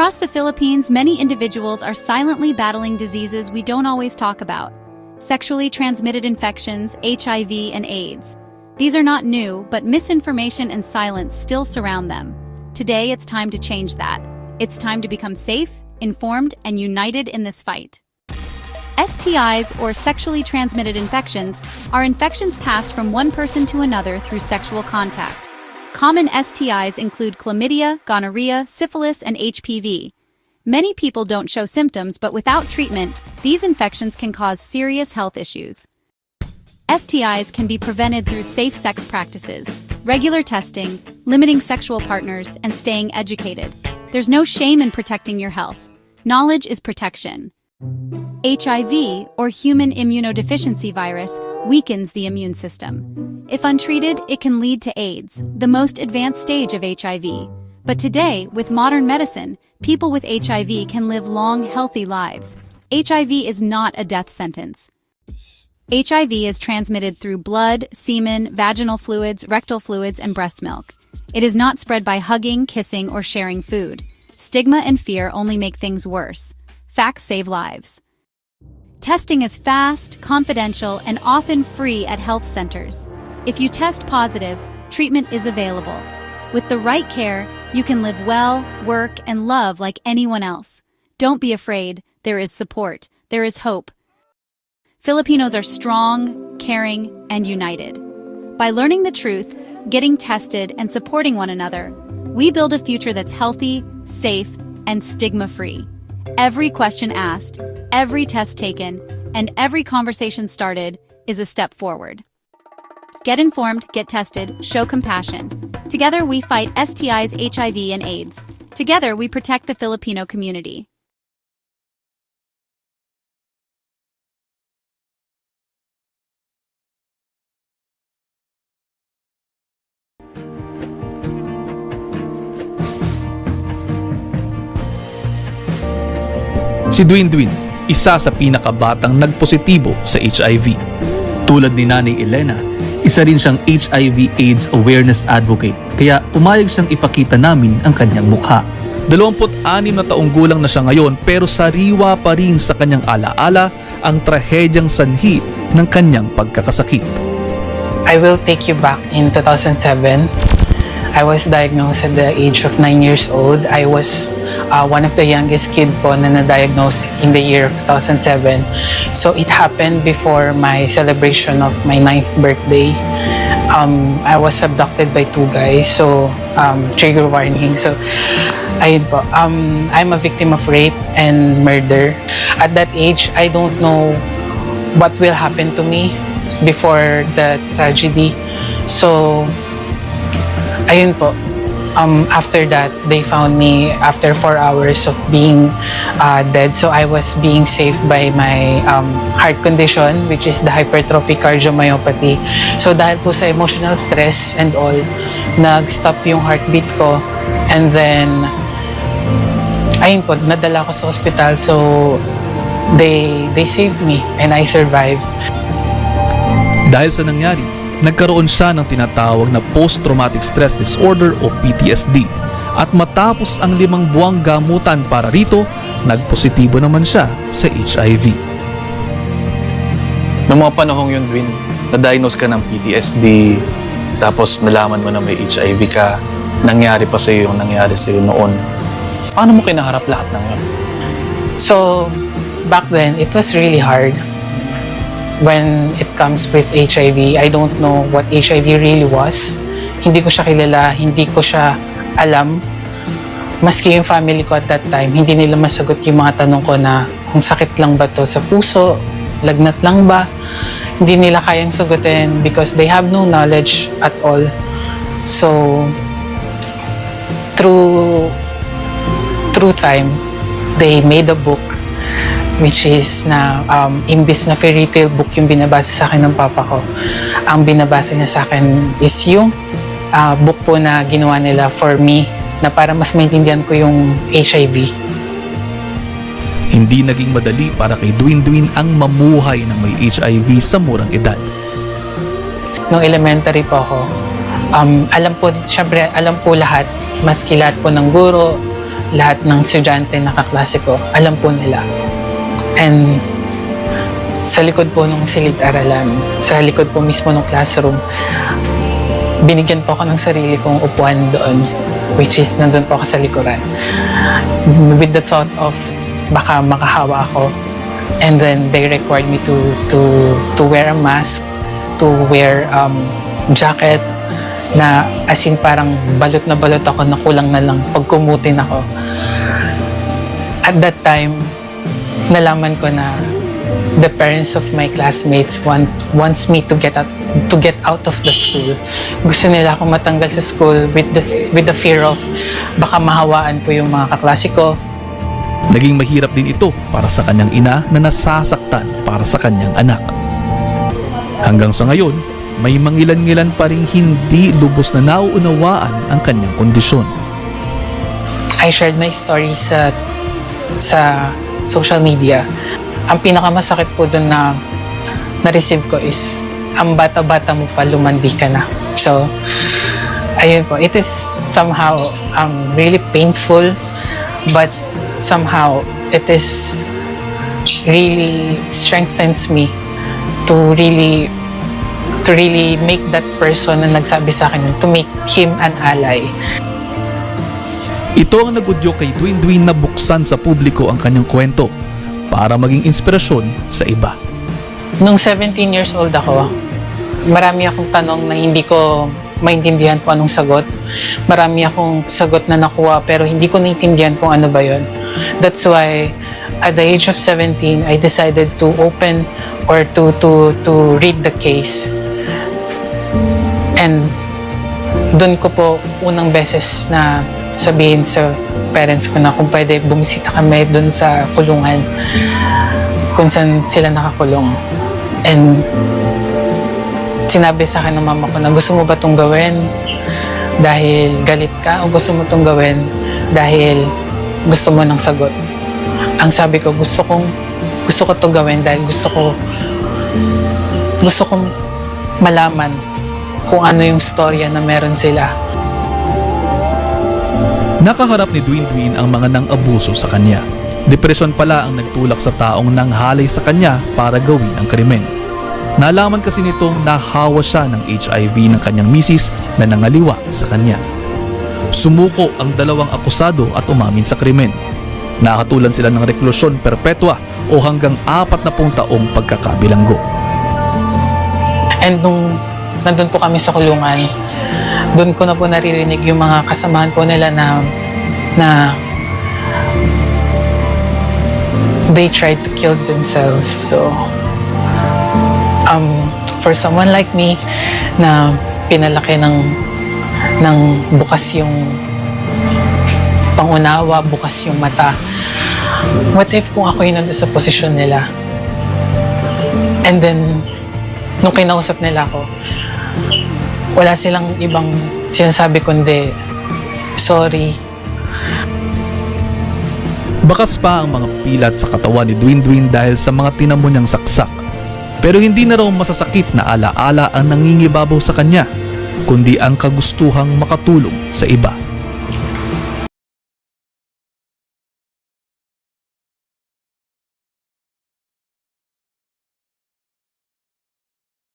Across the Philippines, many individuals are silently battling diseases we don't always talk about. Sexually transmitted infections, HIV, and AIDS. These are not new, but misinformation and silence still surround them. Today, it's time to change that. It's time to become safe, informed, and united in this fight. STIs, or sexually transmitted infections, are infections passed from one person to another through sexual contact. Common STIs include chlamydia, gonorrhea, syphilis, and HPV. Many people don't show symptoms, but without treatment, these infections can cause serious health issues. STIs can be prevented through safe sex practices, regular testing, limiting sexual partners, and staying educated. There's no shame in protecting your health. Knowledge is protection. HIV, or human immunodeficiency virus, weakens the immune system. If untreated, it can lead to AIDS, the most advanced stage of HIV. But today, with modern medicine, people with HIV can live long, healthy lives. HIV is not a death sentence. HIV is transmitted through blood, semen, vaginal fluids, rectal fluids, and breast milk. It is not spread by hugging, kissing, or sharing food. Stigma and fear only make things worse. Facts save lives. Testing is fast, confidential, and often free at health centers. If you test positive, treatment is available. With the right care, you can live well, work, and love like anyone else. Don't be afraid. There is support. There is hope. Filipinos are strong, caring, and united. By learning the truth, getting tested, and supporting one another, we build a future that's healthy, safe, and stigma-free. Every question asked, every test taken, and every conversation started is a step forward. Get informed, get tested, show compassion. Together we fight STIs, HIV, and AIDS. Together we protect the Filipino community. Si Dwin Dwin, isa sa pinakabatang nagpositibo sa HIV. Tulad ni Nanay Elena, isa rin siyang HIV/AIDS awareness advocate, kaya pumayag siyang ipakita namin ang kanyang mukha. 26 na taong gulang na siya ngayon, pero sariwa pa rin sa kanyang alaala ang trahedyang sanhi ng kanyang pagkakasakit. I will take you back in 2007. I was diagnosed at the age of 9 years old. I was one of the youngest kid po na na-diagnose in the year of 2007. So it happened before my celebration of my 9th birthday. I was abducted by 2 guys, so trigger warning. So ayun po, I'm a victim of rape and murder. At that age, I don't know what will happen to me before the tragedy. So ayun po, after that, they found me after 4 hours of being dead. So I was being saved by my heart condition, which is the hypertrophic cardiomyopathy. So dahil po sa emotional stress and all, nag-stop yung heartbeat ko. And then, ayun po, nadala ko sa hospital. So they saved me and I survived. Dahil sa nangyari, nagkaroon siya ng tinatawag na post-traumatic stress disorder o PTSD. At matapos ang 5 buwang gamutan para rito, nagpositibo naman siya sa HIV. Noong mga panahong yun, Dwin, na-diagnose ka ng PTSD, tapos nalaman mo na may HIV ka, nangyari pa sa'yo yung nangyari sa'yo noon. Paano mo kinaharap lahat ng yun? So back then, it was really hard. When it comes with HIV, I don't know what HIV really was. Hindi ko siya kilala, hindi ko siya alam. Maski yung family ko at that time, hindi nila masagot yung mga tanong ko na kung sakit lang ba to sa puso, lagnat lang ba. Hindi nila kayang sagutin because they have no knowledge at all. So, through time, they made a book which is na imbis na fairy tale book yung binabasa sa akin ng papa ko, ang binabasa niya sa akin is yung book po na ginawa nila for me na para mas maintindihan ko yung HIV. Hindi naging madali para kay Dwin Dwin ang mamuhay ng may HIV sa murang edad. Nung elementary po ako, alam po, syempre alam po lahat, maski lahat po ng guro, lahat ng estudyante na kaklase ko, alam po nila. And sa likod po ng silid-aralan, sa likod po mismo ng classroom, binigyan po ako ng sarili kong upuan doon, which is nandun po ako sa likuran. With the thought of baka makahawa ako. And then they required me to wear a mask, to wear jacket, na as in parang balot na balot ako, na kulang na lang pagkumutin ako. At that time, nalaman ko na the parents of my classmates wants me to get out of the school. Gusto nila akong matanggal sa school with the fear of baka mahawaan po yung mga kaklase ko. Naging mahirap din ito para sa kanyang ina na nasasaktan para sa kanyang anak. Hanggang sa ngayon, may mangilan-ngilan pa ring hindi lubos na nauunawaan ang kanyang kondisyon. I shared my story sa social media. Ang pinakamasakit po doon na na-receive ko is, ang bata-bata mo pa, lumandi ka na. So, ayun po. It is somehow really painful, but somehow it is really strengthens me to really make that person na nagsabi sa akin, to make him an ally. Ito ang nagudyo kay Dwayne na buksan sa publiko ang kanyang kwento para maging inspirasyon sa iba. Nung 17 years old ako, marami akong tanong na hindi ko maintindihan kung anong sagot. Marami akong sagot na nakuha pero hindi ko naintindihan kung ano ba yun. That's why at the age of 17, I decided to open or to read the case. And doon ko po unang beses na sabihin sa parents ko na kung pwede bumisita kami doon sa kulungan kung saan sila nakakulong. And sinabi sa akin ng mama ko na gusto mo ba itong gawin dahil galit ka o gusto mo itong gawin dahil gusto mo ng sagot. Ang sabi ko, gusto ko itong gawin dahil gusto kong malaman kung ano yung storya na meron sila. Nakaharap ni Dwayne ang mga nang-abuso sa kanya. Depresyon pala ang nagtulak sa taong nanghalay sa kanya para gawin ang krimen. Nalaman kasi nitong nahawa siya ng HIV ng kanyang misis na nangaliwa sa kanya. Sumuko ang dalawang akusado at umamin sa krimen. Nakatulan sila ng reklusyon perpetua o hanggang 40 taong pagkakabilanggo. And nung nandun po kami sa kulungan, doon ko na po naririnig yung mga kasamahan po nila na they tried to kill themselves. So, for someone like me na pinalaki ng bukas yung pangunawa, bukas yung mata, what if kung ako yung nandun sa posisyon nila? And then, nung kinausap nila ako, wala silang ibang sinasabi kundi, sorry. Bakas pa ang mga pilat sa katawan ni Dwayne dahil sa mga tinamo niyang saksak. Pero hindi na raw masasakit na alaala ang nangingibabaw sa kanya, kundi ang kagustuhang makatulong sa iba.